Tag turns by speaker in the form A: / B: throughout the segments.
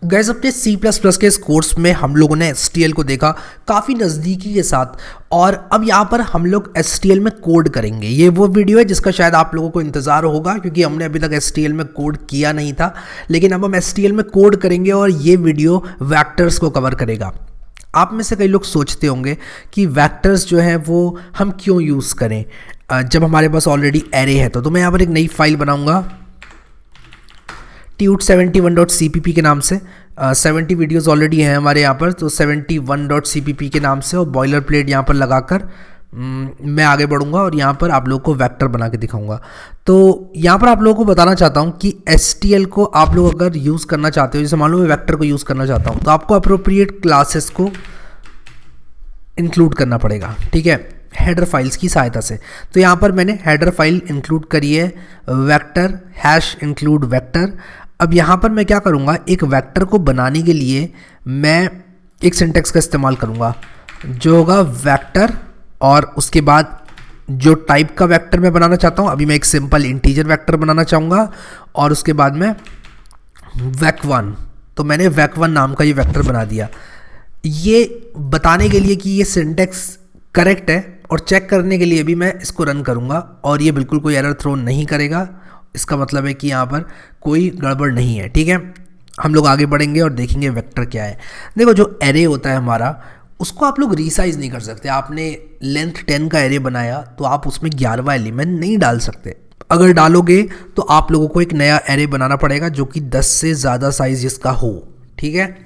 A: Gas अपने C++ के इस कोर्स में हम लोगों ने STL को देखा काफ़ी नज़दीकी के साथ। और अब यहाँ पर हम लोग STL में कोड करेंगे। ये वो वीडियो है जिसका शायद आप लोगों को इंतज़ार होगा, क्योंकि हमने अभी तक STL में कोड किया नहीं था, लेकिन अब हम STL में कोड करेंगे और ये वीडियो वेक्टर्स को कवर करेगा। आप में से कई लोग सोचते होंगे कि वेक्टर्स जो हैं वो हम क्यों यूज़ करें जब हमारे पास ऑलरेडी एरे है। तो मैं यहाँ पर एक नई फाइल बनाऊँगा tut71.cpp के नाम से। 70 वीडियोज़ ऑलरेडी हैं हमारे यहाँ पर, तो 71.cpp के नाम से और बॉयलर प्लेट यहाँ पर लगाकर मैं आगे बढ़ूँगा और यहाँ पर आप लोगों को वेक्टर बना के दिखाऊंगा। तो यहाँ पर आप लोगों को बताना चाहता हूँ कि STL को आप लोग अगर यूज़ करना चाहते हो, जैसे मान लो मैं वेक्टर को यूज़ करना चाहता हूँ, तो आपको अप्रोप्रिएट क्लासेस को इंक्लूड करना पड़ेगा, ठीक है, हेडर फाइल्स की सहायता से। तो यहाँ पर मैंने हेडर फाइल इंक्लूड करी है वेक्टर #include वेक्टर। अब यहाँ पर मैं क्या करूँगा, एक वेक्टर को बनाने के लिए मैं एक सिंटेक्स का इस्तेमाल करूँगा जो होगा वेक्टर, और उसके बाद जो टाइप का वेक्टर मैं बनाना चाहता हूँ, अभी मैं एक सिंपल इंटीजर वेक्टर बनाना चाहूँगा, और उसके बाद में vec1, तो मैंने vec1 नाम का ये वेक्टर बना दिया। ये बताने के लिए कि ये सिंटेक्स करेक्ट है और चेक करने के लिए भी मैं इसको रन करूँगा और ये बिल्कुल कोई एरर थ्रो नहीं करेगा। इसका मतलब है कि यहाँ पर कोई गड़बड़ नहीं है, ठीक है। हम लोग आगे बढ़ेंगे और देखेंगे वेक्टर क्या है। देखो, जो एरे होता है हमारा, उसको आप लोग रीसाइज नहीं कर सकते। आपने लेंथ 10 का एरे बनाया तो आप उसमें 11वां एलिमेंट नहीं डाल सकते। अगर डालोगे तो आप लोगों को एक नया एरे बनाना पड़ेगा जो कि 10 से ज़्यादा साइज जिसका हो, ठीक है।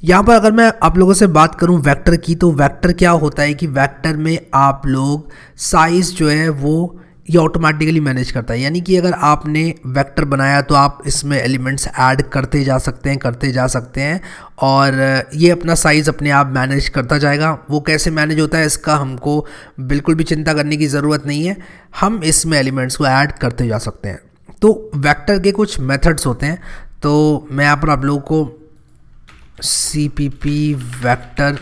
A: यहाँ पर अगर मैं आप लोगों से बात करूँ वेक्टर की, तो वेक्टर क्या होता है कि वेक्टर में आप लोग साइज़ जो है वो ये ऑटोमेटिकली मैनेज करता है। यानी कि अगर आपने वेक्टर बनाया तो आप इसमें एलिमेंट्स ऐड करते जा सकते हैं और ये अपना साइज़ अपने आप मैनेज करता जाएगा। वो कैसे मैनेज होता है इसका हमको बिल्कुल भी चिंता करने की ज़रूरत नहीं है, हम इसमें एलिमेंट्स को ऐड करते जा सकते हैं। तो वेक्टर के कुछ मेथड्स होते हैं, तो मैं यहाँ पर आप लोगों को CPP वेक्टर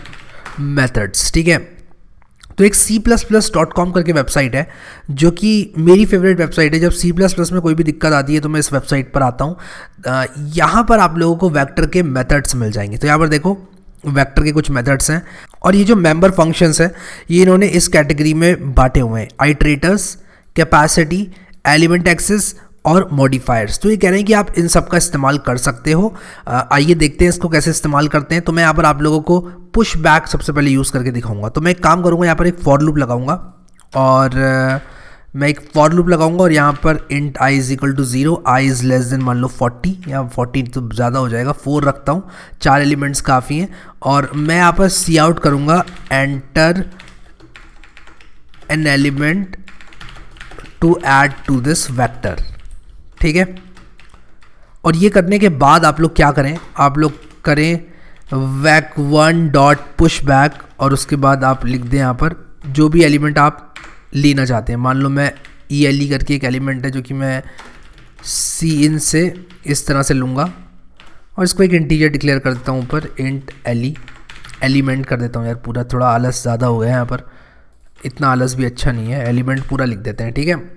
A: मेथड्स, ठीक है। तो एक C++.com करके वेबसाइट है जो कि मेरी फेवरेट वेबसाइट है। जब C++ में कोई भी दिक्कत आती है तो मैं इस वेबसाइट पर आता हूँ। यहाँ पर आप लोगों को वेक्टर के मेथड्स मिल जाएंगे। तो यहाँ पर देखो, वेक्टर के कुछ मेथड्स हैं और ये जो मेंबर फंक्शंस हैं ये इन्होंने इस कैटेगरी में बांटे हुए हैं: आइट्रेटर्स, कैपेसिटी, एलिमेंट एक्सेस और मॉडिफायर्स। तो ये कह रहे हैं कि आप इन सब का इस्तेमाल कर सकते हो। आइए देखते हैं इसको कैसे इस्तेमाल करते हैं। तो मैं यहाँ पर आप लोगों को पुश बैक सबसे पहले यूज़ करके दिखाऊंगा। तो मैं एक काम करूँगा, यहाँ पर एक फॉर लूप लगाऊंगा और मैं एक फॉर लूप लगाऊंगा और यहाँ पर int i = 0, i is less than मान लो 40 या 40 तो ज़्यादा हो जाएगा, 4 रखता हूँ, 4 एलिमेंट्स काफ़ी हैं। और मैं यहाँ पर सी आउट करूँगा enter an element to add to this vector, ठीक है। और ये करने के बाद आप लोग क्या करें, आप लोग करें vec1.pushback और उसके बाद आप लिख दें यहाँ पर जो भी एलिमेंट आप लेना चाहते हैं। मान लो मैं ele करके एक एलिमेंट है जो कि मैं cin से इस तरह से लूँगा और इसको एक इंटीजर डिक्लेयर कर देता हूँ ऊपर, int ele एलिमेंट कर देता हूँ। यार पूरा थोड़ा आलस ज़्यादा हो गया है यहाँ पर, इतना आलस भी अच्छा नहीं है, एलिमेंट पूरा लिख देते हैं, ठीक है।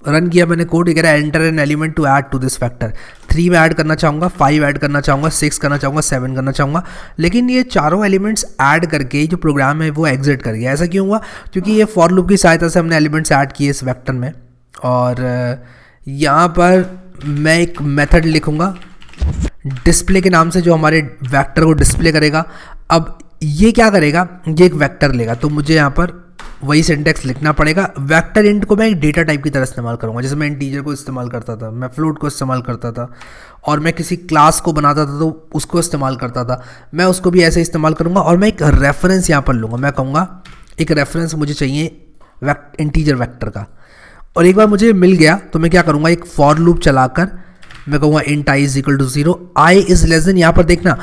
A: रन किया मैंने कोड, ये कह रहा है enter an element to add to this factor. 3 में ऐड करना चाहूँगा, 5 ऐड करना चाहूँगा, 6 करना चाहूँगा, 7 करना चाहूँगा, लेकिन ये चारों एलिमेंट्स ऐड करके जो प्रोग्राम है वो एग्जिट कर गया। ऐसा क्यों हुआ? क्योंकि ये फॉर लूप की सहायता से हमने एलिमेंट्स ऐड किए इस वेक्टर में। और यहाँ पर मैं एक मेथड लिखूँगा डिस्प्ले के नाम से जो हमारे वेक्टर को डिस्प्ले करेगा। अब ये क्या करेगा, ये एक वेक्टर लेगा, तो मुझे यहाँ पर वही सिंटेक्स लिखना पड़ेगा। वेक्टर इंट को मैं एक डेटा टाइप की तरह इस्तेमाल करूँगा, जैसे मैं इंटीजर को इस्तेमाल करता था, मैं फ्लोट को इस्तेमाल करता था, और मैं किसी क्लास को बनाता था तो उसको इस्तेमाल करता था, मैं उसको भी ऐसे इस्तेमाल करूँगा। और मैं एक रेफरेंस यहाँ पर लूँगा, मैं कहूँगा एक रेफरेंस मुझे चाहिए इंटीजर वेक्टर का। और एक बार मुझे मिल गया तो मैं क्या करूँगा, एक फॉर लूप चलाकर मैं कहूँगा int i = 0, i is less than, यहाँ पर देखना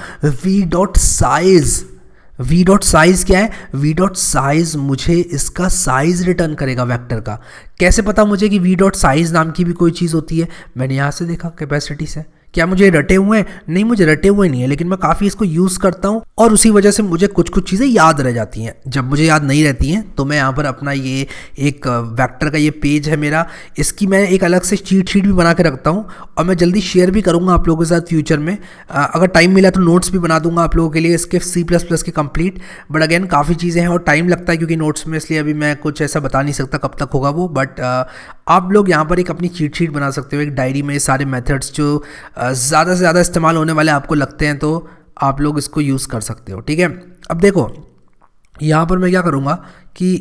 A: v.size क्या है, v.size मुझे इसका साइज रिटर्न करेगा वेक्टर का। कैसे पता मुझे कि v.size नाम की भी कोई चीज़ होती है? मैंने यहाँ से देखा कैपेसिटी से क्या मुझे रटे हुए हैं? नहीं, मुझे रटे हुए नहीं है, लेकिन मैं काफ़ी इसको यूज़ करता हूँ और उसी वजह से मुझे कुछ कुछ चीज़ें याद रह जाती हैं। जब मुझे याद नहीं रहती हैं तो मैं यहाँ पर अपना ये एक वेक्टर का ये पेज है मेरा, इसकी मैं एक अलग से चीट शीट भी बना के रखता हूँ और मैं जल्दी शेयर भी करूँगा आप लोगों के साथ फ्यूचर में। अगर टाइम मिला तो नोट्स भी बना दूंगा आप लोगों के लिए इसके C++ के कंप्लीट। बट अगेन काफ़ी चीज़ें हैं और टाइम लगता है क्योंकि नोट्स में, इसलिए अभी मैं कुछ ऐसा बता नहीं सकता कब तक होगा वो। बट आप लोग यहाँ पर एक अपनी चीट शीट बना सकते हो, एक डायरी में सारे मेथड्स जो ज़्यादा से ज़्यादा इस्तेमाल होने वाले आपको लगते हैं, तो आप लोग इसको यूज़ कर सकते हो। ठीक है, अब देखो यहाँ पर मैं क्या करूँगा कि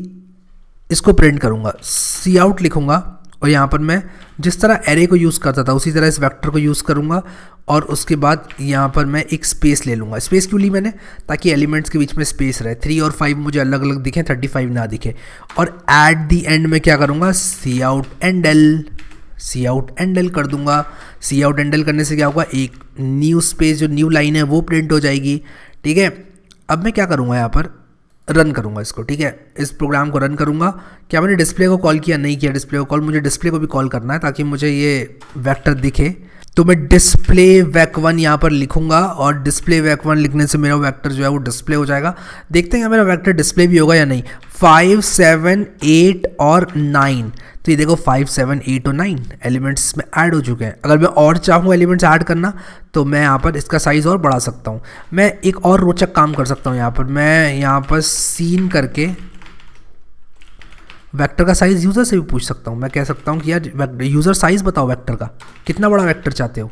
A: इसको प्रिंट करूँगा, Cout लिखूँगा और यहाँ पर मैं जिस तरह एरे को यूज़ करता था उसी तरह इस वेक्टर को यूज़ करूँगा और उसके बाद यहाँ पर मैं एक स्पेस ले लूँगा। स्पेस क्यों ली मैंने? ताकि एलिमेंट्स के बीच में स्पेस रहे, 3 और 5 मुझे अलग अलग दिखें, 35 ना दिखे। और एट दी एंड में क्या करूँगा? Cout एंडल कर दूँगा। Cout एंडल करने से क्या होगा? एक न्यू स्पेस, जो न्यू लाइन है वो प्रिंट हो जाएगी। ठीक है, अब मैं क्या करूँगा? यहाँ पर रन करूँगा इसको। ठीक है, इस प्रोग्राम को रन करूँगा। क्या मैंने डिस्प्ले को कॉल किया? नहीं किया डिस्प्ले को कॉल, मुझे डिस्प्ले को भी कॉल करना है ताकि मुझे ये वेक्टर दिखे। तो मैं डिस्प्ले वैक1 यहाँ पर लिखूंगा और डिस्प्ले वैक1 लिखने से मेरा वेक्टर जो है वो डिस्प्ले हो जाएगा। देखते हैं मेरा वेक्टर डिस्प्ले भी होगा या नहीं। 5, 7, 8 और 9, तो ये देखो 5, 7, 8 और 9 एलिमेंट्स में ऐड हो चुके हैं। अगर मैं और चाहूँ एलिमेंट्स ऐड करना तो मैं यहाँ पर इसका साइज़ और बढ़ा सकता हूँ। मैं एक और रोचक काम कर सकता हूँ यहाँ पर, मैं यहाँ पर सीन करके वेक्टर का साइज़ यूज़र से भी पूछ सकता हूँ। मैं कह सकता हूँ कि यार यूज़र साइज़ बताओ वेक्टर का, कितना बड़ा वेक्टर चाहते हो?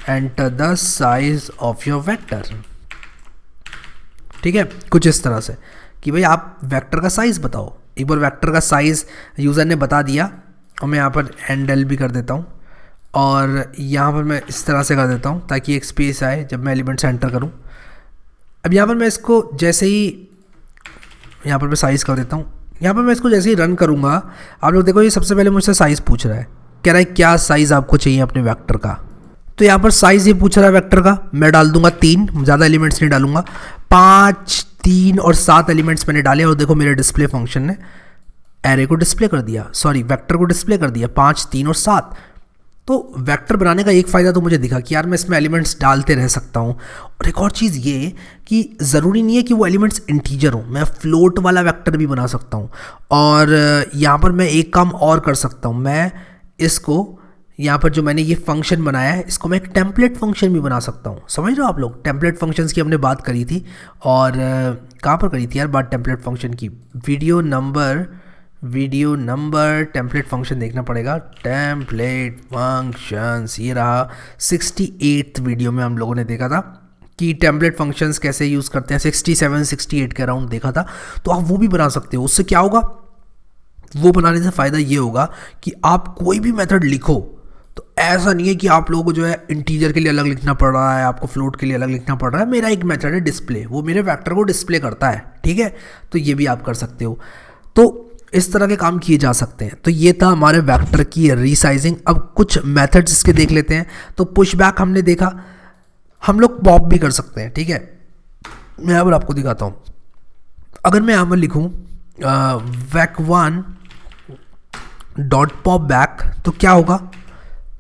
A: Enter the size of your vector. ठीक है, कुछ इस तरह से कि भाई आप वेक्टर का साइज़ बताओ। एक बार वेक्टर का साइज़ यूज़र ने बता दिया और मैं यहाँ पर एंडल भी कर देता हूँ और यहाँ पर मैं इस तरह से कर देता हूँ ताकि एक स्पेस आए जब मैं एलिमेंट्स एंटर करूँ। अब यहाँ पर मैं इसको जैसे ही यहाँ पर मैं साइज़ कर देता हूँ, यहाँ पर मैं इसको जैसे ही रन करूँगा, आप लोग देखो ये सबसे पहले मुझसे साइज़ पूछ रहा है, कह रहा है क्या साइज़ आपको चाहिए अपने वेक्टर का। तो यहाँ पर साइज़ ये पूछ रहा है वेक्टर का, मैं डाल दूंगा 3, ज़्यादा एलिमेंट्स नहीं डालूंगा। 5, 3 और 7 एलिमेंट्स मैंने डाले और देखो मेरे डिस्प्ले फंक्शन ने एरे को डिस्प्ले कर दिया, सॉरी वेक्टर को डिस्प्ले कर दिया, 5, 3 और 7। तो वेक्टर बनाने का एक फ़ायदा तो मुझे दिखा कि यार मैं इसमें एलिमेंट्स डालते रह सकता हूँ। और एक और चीज़ ये कि ज़रूरी नहीं है कि वो एलिमेंट्स इंटीजर हो, मैं फ्लोट वाला वेक्टर भी बना सकता हूँ। और यहाँ पर मैं एक काम और कर सकता हूँ, मैं इसको यहाँ पर जो मैंने ये फंक्शन बनाया है इसको मैं एक टेम्पलेट फंक्शन भी बना सकता हूँ। समझ रहे हो आप लोग? टेम्पलेट फंक्शंस की हमने बात करी थी और कहाँ पर करी थी यार बात टेम्पलेट फंक्शन की? वीडियो नंबर टेम्पलेट फंक्शन देखना पड़ेगा। टेम्पलेट फंक्शंस, ये रहा 68th वीडियो में हम लोगों ने देखा था कि टेम्पलेट फंक्शंस कैसे यूज़ करते हैं। 67, 68 के अराउंड देखा था। तो आप वो भी बना सकते हो। उससे क्या होगा? वो बनाने से फ़ायदा ये होगा कि आप कोई भी मेथड लिखो तो ऐसा नहीं है कि आप लोगों को जो है इंटीजर के लिए अलग लिखना पड़ रहा है, आपको फ्लोट के लिए अलग लिखना पड़ रहा है। मेरा एक मेथड है डिस्प्ले, वो मेरे वेक्टर को डिस्प्ले करता है। ठीक है, तो ये भी आप कर सकते हो। तो इस तरह के काम किए जा सकते हैं। तो ये था हमारे वेक्टर की रीसाइजिंग। अब कुछ मेथड्स इसके देख लेते हैं। तो पुशबैक हमने देखा, हम लोग पॉप भी कर सकते हैं। ठीक है, मैं यहाँ पर आपको दिखाता हूँ। अगर मैं यहाँ पर लिखूँ vec1.popback तो क्या होगा?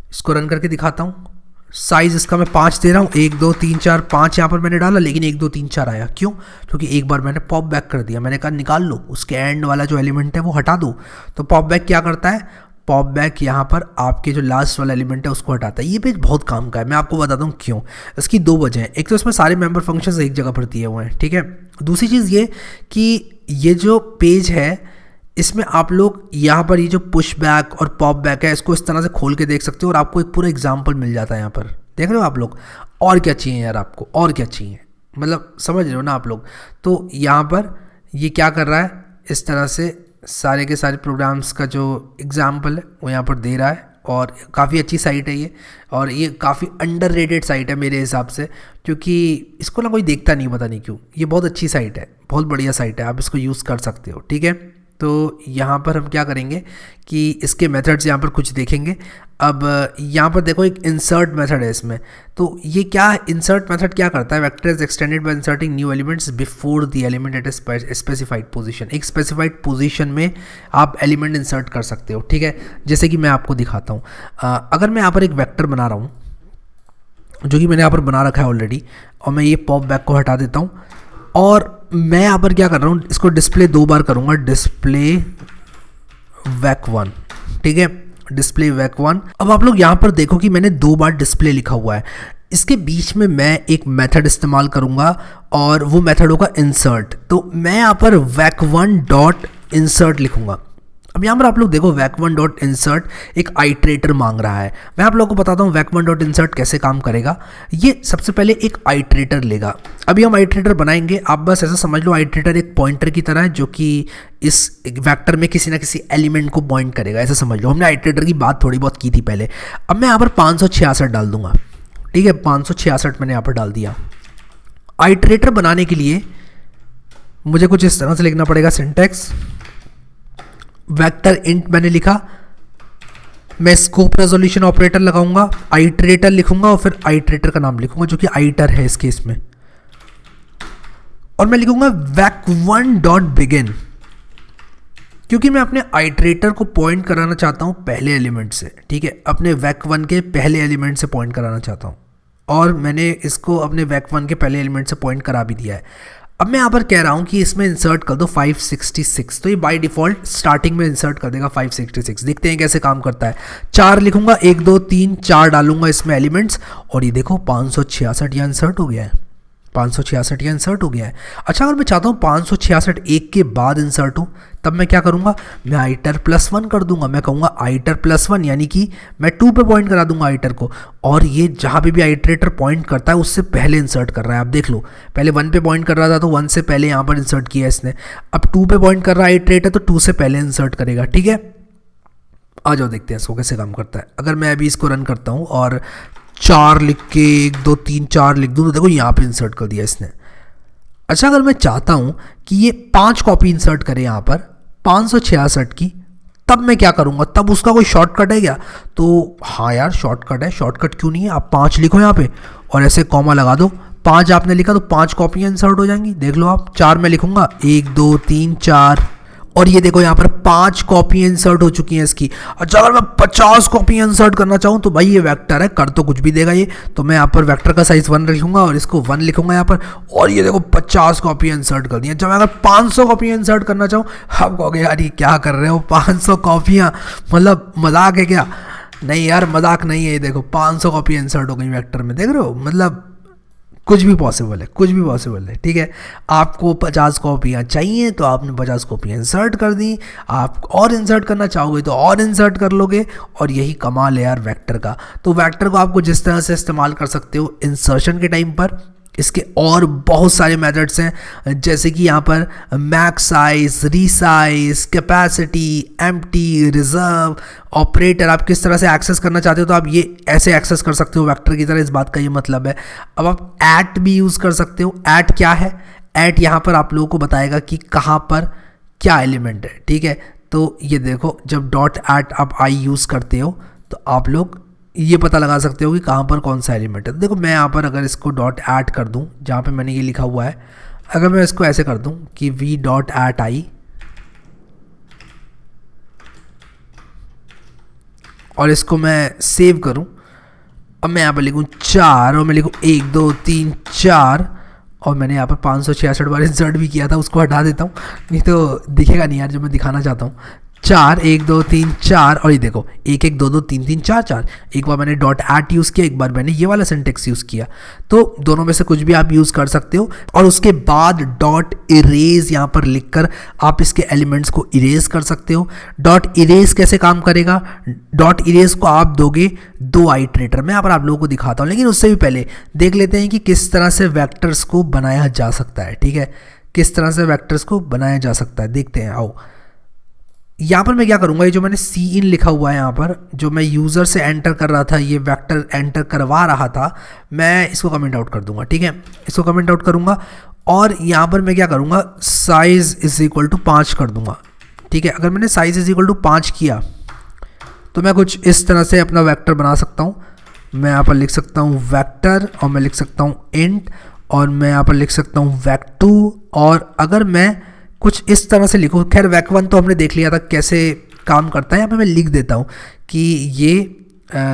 A: इसको रन करके दिखाता हूँ। साइज़ इसका मैं 5 दे रहा हूँ, 1, 2, 3, 4, 5 यहाँ पर मैंने डाला, लेकिन 1, 2, 3, 4 आया। क्यों? क्योंकि एक बार मैंने पॉप बैक कर दिया। मैंने कहा निकाल लो, उसके एंड वाला जो एलिमेंट है वो हटा दो। तो पॉप बैक क्या करता है? पॉप बैक यहाँ पर आपके जो लास्ट वाला एलिमेंट है उसको हटाता है। ये पेज बहुत काम का है, मैं आपको बताता हूँ क्यों। इसकी 2 वजह हैं। एक तो इसमें सारे मेंबर फंक्शंस एक जगह पर दिए हुए हैं। ठीक है, दूसरी चीज़ ये कि ये जो पेज है इसमें आप लोग यहाँ पर ये जो पुश बैक और पॉप बैक है इसको इस तरह से खोल के देख सकते हो और आपको एक पूरा एग्जाम्पल मिल जाता है। यहाँ पर देख रहे हो आप लोग? और क्या चाहिए यार आपको, और क्या चाहिए? मतलब समझ रहे हो ना आप लोग? तो यहाँ पर ये क्या कर रहा है, इस तरह से सारे के सारे प्रोग्राम्स का जो एग्जाम्पल है वो यहाँ पर दे रहा है। और काफ़ी अच्छी साइट है ये, और ये काफ़ी अंडररेटेड साइट है मेरे हिसाब से, क्योंकि इसको ना कोई देखता नहीं, पता नहीं क्यों। ये बहुत अच्छी साइट है, बहुत बढ़िया साइट है, आप इसको यूज़ कर सकते हो। ठीक है, तो यहाँ पर हम क्या करेंगे कि इसके मेथड्स यहाँ पर कुछ देखेंगे। अब यहाँ पर देखो एक इंसर्ट मेथड है इसमें। तो ये क्या इंसर्ट मेथड क्या करता है? Vector is extended by inserting new elements before the element at a specified position. एक स्पेसिफाइड पोजीशन में आप एलिमेंट इंसर्ट कर सकते हो। ठीक है, जैसे कि मैं आपको दिखाता हूँ। अगर मैं यहाँ पर एक वेक्टर बना रहा हूँ, जो कि मैंने यहाँ पर बना रखा है ऑलरेडी, और मैं ये पॉप बैक को हटा देता हूँ। और मैं यहाँ पर क्या कर रहा हूँ, इसको डिस्प्ले 2 बार करूँगा, डिस्प्ले वैक 1, ठीक है, डिस्प्ले वैक 1। अब आप लोग यहाँ पर देखो कि मैंने 2 बार डिस्प्ले लिखा हुआ है। इसके बीच में मैं एक मेथड इस्तेमाल करूँगा और वो मेथड होगा इंसर्ट। तो मैं यहाँ पर वैक 1 डॉट इंसर्ट लिखूँगा। अब यहाँ पर आप लोग देखो वैक 1 डॉट इंसर्ट एक आइट्रेटर मांग रहा है। मैं आप लोगों को बताता हूँ वैक 1 डॉट इंसर्ट कैसे काम करेगा। ये सबसे पहले एक आइट्रेटर लेगा। अभी हम आइट्रेटर बनाएंगे, आप बस ऐसा समझ लो आइट्रेटर एक पॉइंटर की तरह है जो कि इस वेक्टर में किसी ना किसी एलिमेंट को पॉइंट करेगा, ऐसा समझ लो। हमने आइट्रेटर की बात थोड़ी बहुत की थी पहले। अब मैं यहाँ पर 566 डाल दूंगा, ठीक है, 566 मैंने यहाँ पर डाल दिया। आइट्रेटर बनाने के लिए मुझे कुछ इस तरह से लिखना पड़ेगा सिंटैक्स। वेक्टर इंट मैंने लिखा, मैं स्कोप रेजोल्यूशन ऑपरेटर लगाऊंगा, आइट्रेटर लिखूंगा और फिर आइट्रेटर का नाम लिखूंगा जो कि आइटर है इस केस में, और मैं लिखूंगा वैक 1 डॉट बिगिन, क्योंकि मैं अपने आइट्रेटर को पॉइंट कराना चाहता हूं पहले एलिमेंट से, ठीक है, अपने वैक 1 के पहले एलिमेंट से पॉइंट कराना चाहता हूं, और मैंने इसको अपने वैक 1 के पहले एलिमेंट से पॉइंट करा भी दिया है। अब मैं यहाँ पर कह रहा हूँ कि इसमें इंसर्ट कर दो 566, तो ये बाय डिफ़ॉल्ट स्टार्टिंग में इंसर्ट कर देगा 566। देखते हैं कैसे काम करता है। 4 लिखूंगा, 1 2 3 4 डालूंगा इसमें एलिमेंट्स, और ये देखो 566 यहाँ इंसर्ट हो गया है, 566 यहाँ इंसर्ट हो गया है। अच्छा, अगर मैं चाहता हूँ 566 1 के बाद इंसर्ट हो, तब मैं क्या करूँगा, मैं आइटर +1 कर दूंगा। मैं कहूँगा आइटर +1, यानी कि मैं 2 पे पॉइंट करा दूंगा आइटर को, और ये जहाँ पे भी आइट्रेटर पॉइंट करता है उससे पहले इंसर्ट कर रहा है। आप देख लो, पहले 1 पे पॉइंट कर रहा था तो 1 से पहले यहाँ पर इंसर्ट किया इसने। अब 2 पे पॉइंट कर रहा है आइट्रेटर तो 2 से पहले इंसर्ट करेगा, ठीक है। आ जाओ देखते हैं इसको कैसे काम करता है। अगर मैं अभी इसको रन करता हूँ और 4 लिख के 1 2 3 4 लिख दूँ तो देखो यहाँ पे इंसर्ट कर दिया इसने। अच्छा, अगर मैं चाहता हूँ कि ये 5 कॉपी इंसर्ट करे यहाँ पर 566 की, तब मैं क्या करूँगा, तब उसका कोई शॉर्टकट है क्या? तो हाँ यार शॉर्टकट है। शॉर्टकट क्यों नहीं है, आप 5 लिखो यहाँ पे और ऐसे कॉमा लगा दो। 5 आपने लिखा तो 5 कॉपियाँ इंसर्ट हो जाएंगी, देख लो आप। 4 में लिखूंगा 1 2 3 4, और ये देखो यहाँ पर 5 कॉपी इंसर्ट हो चुकी हैं इसकी। अच्छा, अगर मैं 50 कॉपी इंसर्ट करना चाहूँ तो भाई ये वेक्टर है, कर तो कुछ भी देगा ये। तो मैं यहाँ पर वेक्टर का साइज 1 लिखूंगा और इसको 1 लिखूंगा यहाँ पर, और ये देखो 50 कॉपी इंसर्ट कर दी। जब मैं अगर 500 कॉपी इंसर्ट करना चाहूँ, आप कहोगे यार ये क्या कर रहे हो, 500 कॉपियाँ, मतलब मजाक है क्या? नहीं यार मजाक नहीं है। ये देखो 500 कॉपी इंसर्ट हो गई वेक्टर में, देख रहे हो, मतलब कुछ भी पॉसिबल है, कुछ भी पॉसिबल है, ठीक है। आपको 50 कॉपियाँ चाहिए तो आपने 50 कॉपियाँ इंसर्ट कर दी, आप और इंसर्ट करना चाहोगे तो और इंसर्ट कर लोगे, और यही कमाल है यार वेक्टर का। तो वेक्टर को आपको जिस तरह से इस्तेमाल कर सकते हो इंसर्शन के टाइम पर, इसके और बहुत सारे मेथड्स हैं, जैसे कि यहाँ पर max size, resize, capacity, empty, reserve, operator. आप किस तरह से एक्सेस करना चाहते हो तो आप ये ऐसे एक्सेस कर सकते हो वेक्टर की तरह, इस बात का ये मतलब है। अब आप ऐट भी यूज़ कर सकते हो। ऐट क्या है? ऐट यहाँ पर आप लोगों को बताएगा कि कहाँ पर क्या एलिमेंट है, ठीक है। तो ये देखो, जब डॉट ऐट आप आई यूज़ करते हो तो आप लोग ये पता लगा सकते हो कि कहाँ पर कौन सा एलिमेंट है। तो देखो मैं यहाँ पर अगर इसको डॉट ऐट कर दूँ, जहाँ पे मैंने ये लिखा हुआ है, अगर मैं इसको ऐसे कर दूँ कि वी डॉट ऐट आई, और इसको मैं सेव करूँ, अब मैं यहाँ पर लिखूँ 4 और मैं लिखूँ 1 2 3 4, और मैंने यहाँ पर 566 बार इंसर्ट भी किया था, उसको हटा देता हूँ, नहीं तो दिखेगा नहीं यार जो मैं दिखाना चाहता हूँ। 4 1 2 3 4, और ये देखो 1 1 2 2 3 3 4 4। एक बार मैंने डॉट ऐट यूज़ किया, एक बार मैंने ये वाला सिंटेक्स यूज़ किया। तो दोनों में से कुछ भी आप यूज़ कर सकते हो, और उसके बाद डॉट इरेज यहाँ पर लिखकर आप इसके एलिमेंट्स को इरेज कर सकते हो। डॉट इरेज कैसे काम करेगा? डॉट इरेज को आप दोगे 2 आइट्रेटर, मैं यहाँ पर आप लोगों को दिखाता हूँ, लेकिन उससे भी पहले देख लेते हैं कि किस तरह से वेक्टर्स को बनाया जा सकता है, ठीक है। किस तरह से वेक्टर्स को बनाया जा सकता है देखते हैं, आओ। यहाँ पर मैं क्या करूँगा, ये जो मैंने सी इन लिखा हुआ है यहाँ पर, जो मैं यूज़र से एंटर कर रहा था, ये वेक्टर एंटर करवा रहा था, मैं इसको कमेंट आउट कर दूंगा, ठीक है। इसको कमेंट आउट करूँगा, और यहाँ पर मैं क्या करूँगा, साइज़ इज इक्वल टू 5 कर दूंगा, ठीक है। अगर मैंने साइज़ इज इक्वल टू 5 किया तो मैं कुछ इस तरह से अपना वेक्टर बना सकता हूँ। मैं यहाँ पर लिख सकता हूँ वेक्टर, और मैं लिख सकता हूँ इंट, और मैं यहाँ पर लिख सकता हूँ vec2, और अगर मैं कुछ इस तरह से लिखूँ, खैर vec1 तो हमने देख लिया था कैसे काम करता है। यहाँ पे मैं लिख देता हूँ कि ये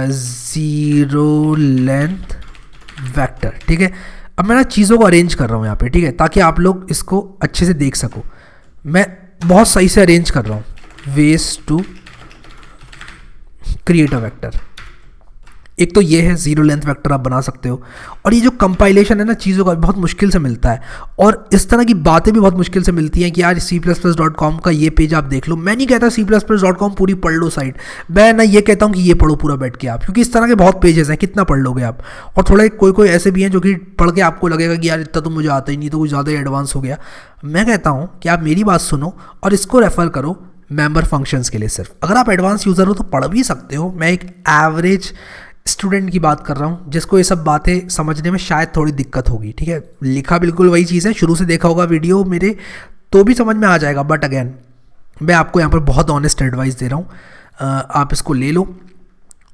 A: 0 लेंथ वेक्टर, ठीक है। अब मैं ना चीज़ों को अरेंज कर रहा हूँ यहाँ पे, ठीक है, ताकि आप लोग इसको अच्छे से देख सको। मैं बहुत सही से अरेंज कर रहा हूँ। Ways to create a vector, एक तो ये है जीरो लेंथ वेक्टर आप बना सकते हो। और ये जो कंपाइलेशन है ना चीज़ों का, बहुत मुश्किल से मिलता है, और इस तरह की बातें भी बहुत मुश्किल से मिलती हैं कि यार C++.com का ये पेज आप देख लो। मैं नहीं कहता C++.com पूरी पढ़ लो साइट, मैं ना ये कहता हूँ कि ये पढ़ो पूरा बैठ के आप, क्योंकि इस तरह के बहुत पेजेस हैं, कितना पढ़ लोगे आप। और थोड़े कोई ऐसे भी हैं जो कि पढ़ के आपको लगेगा कि यार इतना तो मुझे आता ही नहीं, तो कुछ ज़्यादा एडवांस हो गया। मैं कहता हूँ कि आप मेरी बात सुनो और इसको रेफर करो मेंबर फंक्शंस के लिए सिर्फ। अगर आप एडवांस यूज़र हो तो पढ़ भी सकते हो। मैं एक एवरेज स्टूडेंट की बात कर रहा हूँ जिसको ये सब बातें समझने में शायद थोड़ी दिक्कत होगी, ठीक है। लिखा बिल्कुल वही चीज़ है, शुरू से देखा होगा वीडियो मेरे तो भी समझ में आ जाएगा। बट अगेन मैं आपको यहाँ पर बहुत ऑनेस्ट एडवाइस दे रहा हूँ, आप इसको ले लो।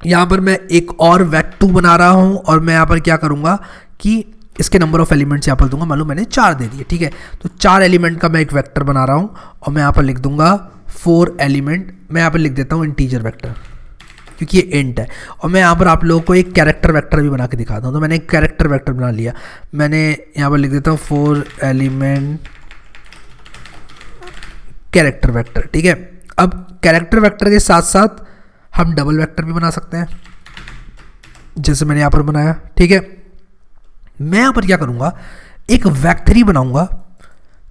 A: यहाँ पर मैं एक और vec2 बना रहा हूँ और मैं यहाँ पर क्या करूँगा कि इसके नंबर ऑफ एलिमेंट्स यहाँ पर दूंगा। मान लो मैंने 4 दे दिए, ठीक है, तो 4 एलिमेंट का मैं एक वेक्टर बना रहा हूँ और मैं यहाँ पर लिख दूंगा 4 एलिमेंट। मैं यहाँ पर लिख देता हूँ इंटीजर वेक्टर, क्योंकि ये इंट है। और मैं यहाँ पर आप लोगों को एक कैरेक्टर वेक्टर भी बना के दिखाता हूँ। तो मैंने एक कैरेक्टर वेक्टर बना लिया, मैंने यहाँ पर लिख देता हूँ 4 एलिमेंट कैरेक्टर वेक्टर, ठीक है। अब कैरेक्टर वेक्टर के साथ साथ हम डबल वेक्टर भी बना सकते हैं, जैसे मैंने यहाँ पर बनाया, ठीक है। मैं यहाँ पर क्या करूँगा, एक vec3 बनाऊँगा।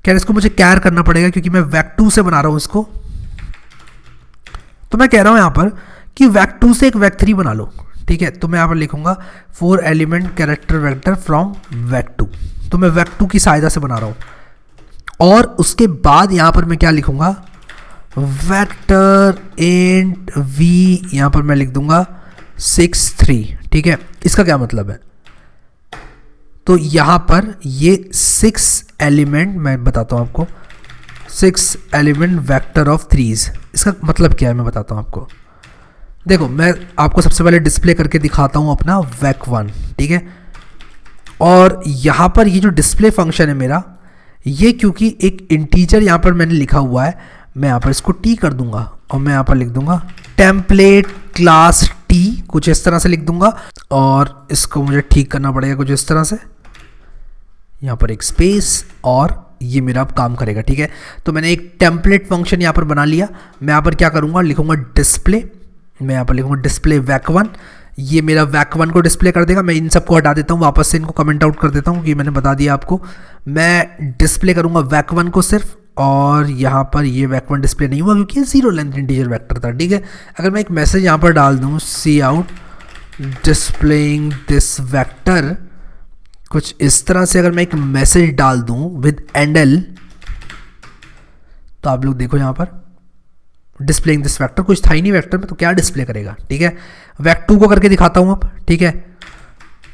A: क्या इसको मुझे कैर करना पड़ेगा क्योंकि मैं vec2 से बना रहा हूँ इसको। तो मैं कह रहा हूँ यहाँ पर कि vec2 से एक vec3 बना लो, ठीक है। तो मैं यहाँ पर लिखूंगा 4 element character vector from vec2। तो मैं vec2 की सहायता से बना रहा हूँ। और उसके बाद यहाँ पर मैं क्या लिखूंगा, वेक्टर इंट v, यहाँ पर मैं लिख दूंगा 6 3, ठीक है। इसका क्या मतलब है, तो यहाँ पर ये 6 एलिमेंट, मैं बताता हूँ आपको, 6 एलिमेंट वेक्टर ऑफ 3s। इसका मतलब क्या है मैं बताता हूँ आपको। देखो मैं आपको सबसे पहले डिस्प्ले करके दिखाता हूँ अपना vec1, ठीक है। और यहाँ पर ये जो डिस्प्ले फंक्शन है मेरा, ये क्योंकि एक इंटीजर यहाँ पर मैंने लिखा हुआ है, मैं यहाँ पर इसको t कर दूंगा और मैं यहाँ पर लिख दूंगा टेम्पलेट क्लास t, कुछ इस तरह से लिख दूंगा। और इसको मुझे ठीक करना पड़ेगा कुछ इस तरह से, यहाँ पर एक स्पेस, और ये मेरा अब काम करेगा, ठीक है। तो मैंने एक टेम्पलेट फंक्शन यहाँ पर बना लिया। मैं यहाँ पर क्या करूँगा, लिखूँगा डिस्प्ले, मैं यहाँ पर लिखूँगा डिस्प्ले vec1, ये मेरा vec1 को डिस्प्ले कर देगा। मैं इन सबको हटा देता हूँ, वापस से इनको कमेंट आउट कर देता हूँ कि मैंने बता दिया आपको। मैं डिस्प्ले करूँगा vec1 को सिर्फ, और यहाँ पर ये vec1 डिस्प्ले नहीं हुआ क्योंकि ये जीरो लेंथ इंटीजर वेक्टर था, ठीक है। अगर मैं एक मैसेज यहाँ पर डाल दूँ cout डिस्प्लेइंग दिस वेक्टर, कुछ इस तरह से अगर मैं एक मैसेज डाल दूँ विद एंडल, तो आप लोग देखो यहाँ पर डिस्प्लेइंग दिस वेक्टर, कुछ था ही नहीं वेक्टर में, तो क्या डिस्प्ले करेगा, ठीक है। vec2 को करके दिखाता हूँ अब, ठीक है।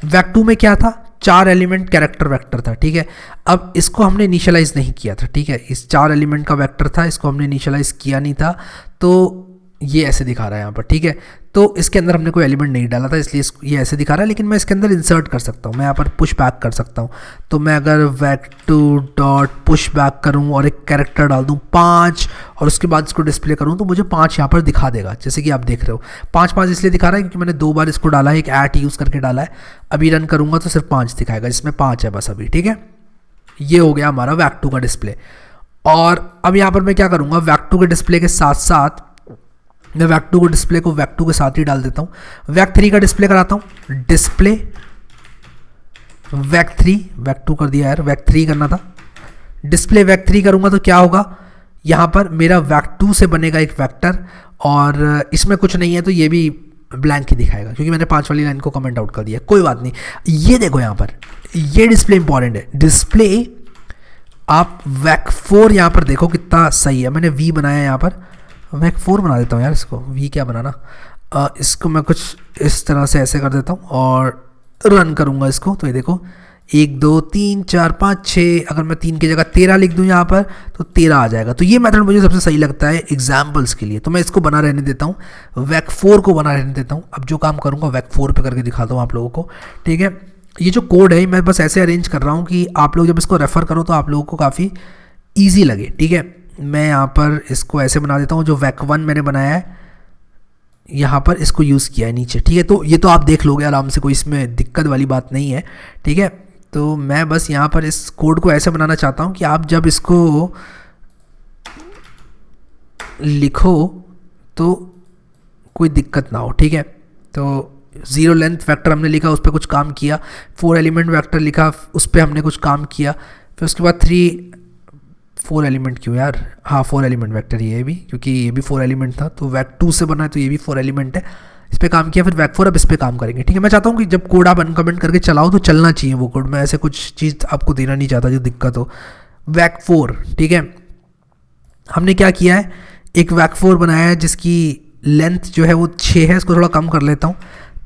A: vec2 में क्या था, 4 एलिमेंट कैरेक्टर वेक्टर था, ठीक है। अब इसको हमने इनिशियलाइज नहीं किया था, ठीक है। इस 4 एलिमेंट का वेक्टर था, इसको हमने इनिशियलाइज किया नहीं था, तो ये ऐसे दिखा रहा है यहाँ पर, ठीक है। तो इसके अंदर हमने कोई एलिमेंट नहीं डाला था, इसलिए ये ऐसे दिखा रहा है। लेकिन मैं इसके अंदर इंसर्ट कर सकता हूँ, मैं यहाँ पर पुश बैक कर सकता हूँ। तो मैं अगर vec2 डॉट पुश बैक करूँ और एक कैरेक्टर डाल दूँ 5, और उसके बाद इसको डिस्प्ले करूँ, तो मुझे 5 यहाँ पर दिखा देगा, जैसे कि आप देख रहे हो। 5 इसलिए दिखा रहा है क्योंकि मैंने 2 बार इसको डाला है, एक @ यूज़ करके डाला है। अभी रन करूँगा तो सिर्फ 5 दिखाएगा, जिसमें 5 है बस अभी, ठीक है। ये हो गया हमारा vec2 का डिस्प्ले। और अब यहाँ पर मैं क्या करूँगा, vec2 के डिस्प्ले के साथ साथ मैं vec2 को डिस्प्ले को vec2 के साथ ही डाल देता हूँ। vec3 का डिस्प्ले कराता हूँ, डिस्प्ले vec3, vec2 कर दिया यार, vec3 करना था। डिस्प्ले vec3 करूँगा तो क्या होगा, यहाँ पर मेरा vec2 से बनेगा एक वेक्टर, और इसमें कुछ नहीं है तो ये भी ब्लैंक ही दिखाएगा क्योंकि मैंने 5 वाली लाइन को कमेंट आउट कर दिया। कोई बात नहीं, ये देखो यहाँ पर ये डिस्प्ले इंपॉर्टेंट है। डिस्प्ले आप vec4 यहाँ पर देखो कितना सही है, मैंने v बनाया यहाँ पर, vec4 बना देता हूँ यार, इसको v क्या बनाना, इसको मैं कुछ इस तरह से ऐसे कर देता हूँ और रन करूँगा इसको। तो ये देखो 1 2 3 4 5 6, अगर मैं 3 की जगह 13 लिख दूँ यहाँ पर तो 13 आ जाएगा। तो ये मेथड मुझे सबसे सही लगता है एग्जाम्पल्स के लिए, तो मैं इसको बना रहने देता हूँ, vec4 को बना रहने देता हूँ। अब जो काम करूँगा vec4 पे करके दिखाता हूँ आप लोगों को, ठीक है। ये जो कोड है मैं बस ऐसे अरेंज कर रहा हूँ कि आप लोग जब इसको रेफ़र करो तो आप लोगों को काफ़ी ईजी लगे, ठीक है। मैं यहाँ पर इसको ऐसे बना देता हूँ, जो vec1 मैंने बनाया है यहाँ पर इसको यूज़ किया है नीचे, ठीक है। तो ये तो आप देख लोगे आराम से, कोई इसमें दिक्कत वाली बात नहीं है, ठीक है। तो मैं बस यहाँ पर इस कोड को ऐसे बनाना चाहता हूँ कि आप जब इसको लिखो तो कोई दिक्कत ना हो, ठीक है। तो 0 लेंथ वेक्टर हमने लिखा, उस पर कुछ काम किया। 4 एलिमेंट वेक्टर लिखा, उस पर हमने कुछ काम किया। फिर उसके बाद 4 एलिमेंट क्यों यार, हाँ 4 एलिमेंट वेक्टर ये भी, क्योंकि ये भी 4 एलिमेंट था, तो वैक 2 से बना है तो ये भी 4 एलिमेंट है, इस पर काम किया। फिर वैक 4 अब इस पर काम करेंगे, ठीक है। मैं चाहता हूँ कि जब कोड आप अनकमेंट करके चलाओ तो चलना चाहिए वो कोड, मैं ऐसे कुछ चीज़ आपको देना नहीं चाहता जो दिक्कत हो। वैक 4, ठीक है। हमने क्या किया है, एक वैक 4 बनाया है जिसकी लेंथ जो है वो 6 है, इसको थोड़ा कम कर लेता हूँ,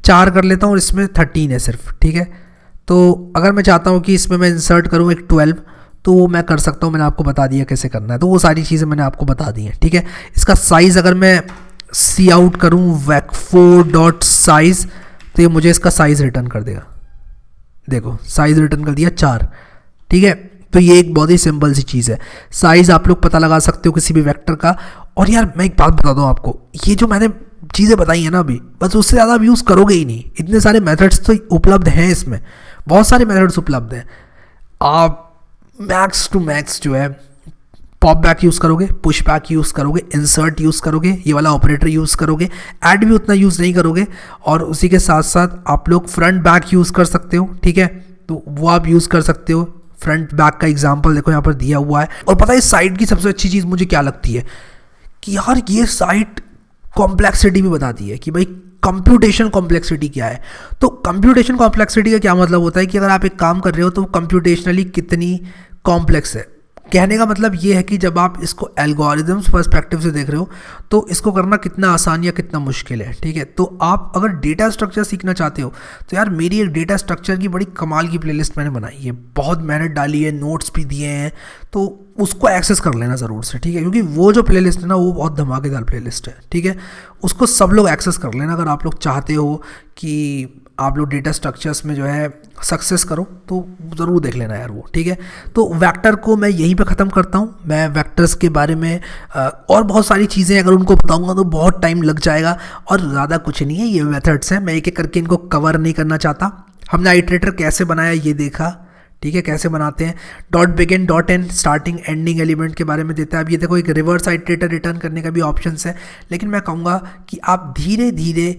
A: 4 कर लेता हूँ, और इसमें 13 है सिर्फ, ठीक है। तो अगर मैं चाहता हूँ कि इसमें मैं इंसर्ट करूँ एक 12, तो वो मैं कर सकता हूँ, मैंने आपको बता दिया कैसे करना है, तो वो सारी चीज़ें मैंने आपको बता दी हैं, ठीक है। इसका साइज़ अगर मैं सी आउट करूँ vec4.size, तो ये मुझे इसका साइज़ रिटर्न कर देगा, देखो साइज़ रिटर्न कर दिया 4, ठीक है। तो ये एक बहुत ही सिंपल सी चीज़ है, साइज़ आप लोग पता लगा सकते हो किसी भी वेक्टर का। और यार मैं एक बात बता दूँ आपको, ये जो मैंने चीज़ें बताई हैं ना अभी, बस उससे ज़्यादा आप यूज़ करोगे ही नहीं, इतने सारे मेथड्स तो उपलब्ध हैं इसमें, बहुत सारे मेथड्स उपलब्ध हैं। आप मैक्स टू मैक्स जो है पॉप बैक यूज़ करोगे, पुश बैक यूज़ करोगे, इंसर्ट यूज़ करोगे, ये वाला ऑपरेटर यूज़ करोगे, ऐड भी उतना यूज़ नहीं करोगे, और उसी के साथ साथ आप लोग फ्रंट बैक यूज़ कर सकते हो, ठीक है। तो वो आप यूज़ कर सकते हो, फ्रंट बैक का एग्जांपल देखो यहाँ पर दिया हुआ है। और पता है इस साइट की सबसे अच्छी चीज़ मुझे क्या लगती है कि यार ये साइट कॉम्प्लेक्सिटी भी बताती है कि भाई कंप्यूटेशन कॉम्प्लेक्सिटी क्या है। तो कंप्यूटेशन कॉम्प्लेक्सिटी का क्या मतलब होता है कि अगर आप एक काम कर रहे हो तो कंप्यूटेशनली कितनी कॉम्प्लेक्स है। कहने का मतलब ये है कि जब आप इसको एल्गोरिदम्स पर्सपेक्टिव से देख रहे हो तो इसको करना कितना आसान या कितना मुश्किल है, ठीक है। तो आप अगर डेटा स्ट्रक्चर सीखना चाहते हो तो यार मेरी एक डेटा स्ट्रक्चर की बड़ी कमाल की प्लेलिस्ट मैंने बनाई है, बहुत मेहनत डाली है, नोट्स भी दिए हैं, तो उसको एक्सेस कर लेना ज़रूर से, ठीक है। क्योंकि वो जो प्लेलिस्ट है ना वो बहुत धमाकेदार प्लेलिस्ट है, ठीक है। उसको सब लोग एक्सेस कर लेना अगर आप लोग चाहते हो कि आप लोग डेटा स्ट्रक्चर्स में जो है सक्सेस करो, तो ज़रूर देख लेना यार वो, ठीक है। तो वेक्टर को मैं यहीं पे ख़त्म करता हूँ। मैं वेक्टर्स के बारे में और बहुत सारी चीज़ें अगर उनको बताऊँगा तो बहुत टाइम लग जाएगा, और ज़्यादा कुछ नहीं है, ये मेथड्स हैं, मैं एक एक करके इनको कवर नहीं करना चाहता। हमने आइटरेटर कैसे बनाया ये देखा, ठीक है, कैसे बनाते हैं। Dot begin dot and starting ending element के बारे में देता है। अब ये देखो एक रिवर्स आइटरेटर रिटर्न करने का भी ऑप्शन है, लेकिन मैं कहूँगा कि आप धीरे धीरे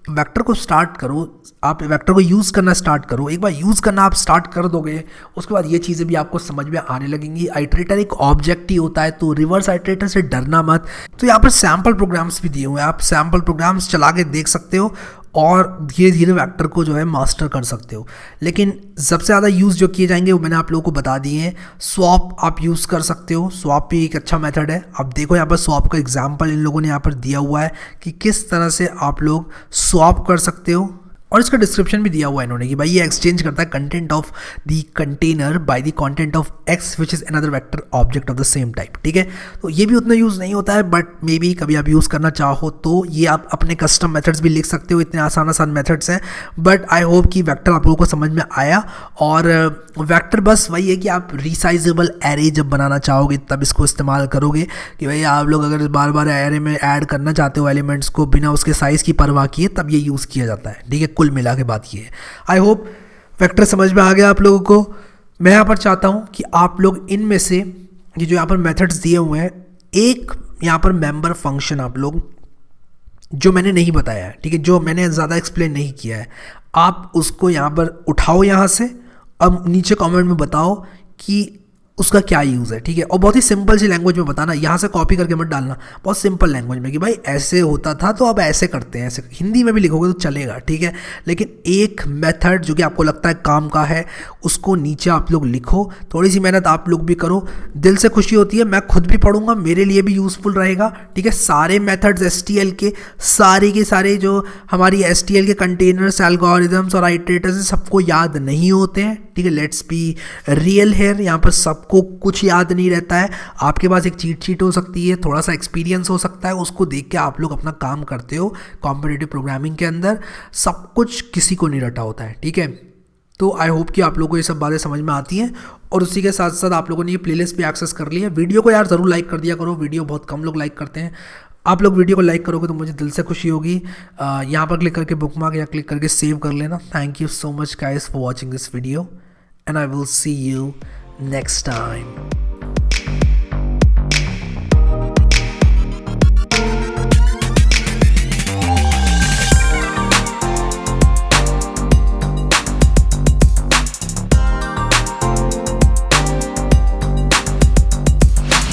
A: वेक्टर को स्टार्ट करो, आप वेक्टर को यूज़ करना स्टार्ट करो। एक बार यूज़ करना आप स्टार्ट कर दोगे उसके बाद ये चीज़ें भी आपको समझ में आने लगेंगी। आइटरेटर एक ऑब्जेक्ट ही होता है, तो रिवर्स आइटरेटर से डरना मत। तो यहाँ पर सैम्पल प्रोग्राम्स भी दिए हुए हैं, आप सैम्पल प्रोग्राम्स चला के देख सकते हो और धीरे धीरे वेक्टर को जो है मास्टर कर सकते हो। लेकिन सबसे ज़्यादा यूज़ जो किए जाएंगे वो मैंने आप लोगों को बता दिए हैं। स्वैप आप यूज़ कर सकते हो, स्वैप भी एक अच्छा मेथड है। अब देखो यहाँ पर स्वैप का एग्जांपल इन लोगों ने यहाँ पर दिया हुआ है कि किस तरह से आप लोग स्वैप कर सकते हो, और इसका डिस्क्रिप्शन भी दिया हुआ है इन्होंने कि भाई ये एक्सचेंज करता है content of the container by the content of x which is another vector object of the same type, ठीक है। तो ये भी उतना यूज़ नहीं होता है, बट मे बी कभी आप यूज़ करना चाहो तो ये आप अपने कस्टम मेथड्स भी लिख सकते हो, इतने आसान आसान मेथड्स हैं। बट आई होप कि वेक्टर आप लोगों को समझ में आया। और वेक्टर बस वही है कि आप रिसाइजेबल एरे जब बनाना चाहोगे तब इसको इस्तेमाल करोगे, कि भाई आप लोग अगर बार बार एरे में ऐड करना चाहते हो एलिमेंट्स को बिना उसके साइज़ की परवाह किए, तब ये यूज़ किया जाता है, ठीक है। कुल मिला के बात ये है। आई होप वेक्टर समझ में आ गया आप लोगों को। मैं यहाँ पर चाहता हूँ कि आप लोग इनमें से ये जो यहाँ पर मेथड्स दिए हुए हैं, एक यहाँ पर मेंबर फंक्शन आप लोग जो मैंने नहीं बताया है, ठीक है, जो मैंने ज़्यादा एक्सप्लेन नहीं किया है, आप उसको यहाँ पर उठाओ यहाँ से, अब नीचे कमेंट में बताओ कि उसका क्या यूज़ है, ठीक है। और बहुत ही सिंपल सी लैंग्वेज में बताना, यहाँ से कॉपी करके मत डालना, बहुत सिंपल लैंग्वेज में कि भाई ऐसे होता था तो अब ऐसे करते हैं, ऐसे हिंदी में भी लिखोगे तो चलेगा, ठीक है। लेकिन एक मेथड जो कि आपको लगता है काम का है उसको नीचे आप लोग लिखो, थोड़ी सी मेहनत आप लोग भी करो, दिल से खुशी होती है। मैं खुद भी पढ़ूंगा, मेरे लिए भी यूज़फुल रहेगा, ठीक है। सारे मेथड्स STL के सारे जो हमारी STL के कंटेनर्स, एल्गोरिदम्स और आइटरेटर्स सबको याद नहीं होते हैं, ठीक है। लेट्स बी रियल हेयर, यहाँ पर सबको कुछ याद नहीं रहता है। आपके पास एक चीट शीट हो सकती है, थोड़ा सा एक्सपीरियंस हो सकता है, उसको देख के आप लोग अपना काम करते हो। कॉम्पिटिटिव प्रोग्रामिंग के अंदर सब कुछ किसी को नहीं रटा होता है, ठीक है। तो आई होप कि आप लोगों को ये सब बातें समझ में आती हैं, और उसी के साथ साथ आप लोगों ने ये प्लेलिस्ट भी एक्सेस कर ली है। वीडियो को यार ज़रूर लाइक कर दिया करो, वीडियो बहुत कम लोग लाइक करते हैं। आप लोग वीडियो को लाइक करोगे तो मुझे दिल से खुशी होगी। यहाँ पर क्लिक करके बुकमार्क या क्लिक करके सेव कर लेना। Thank you so much guys for watching this video and I will see you next time.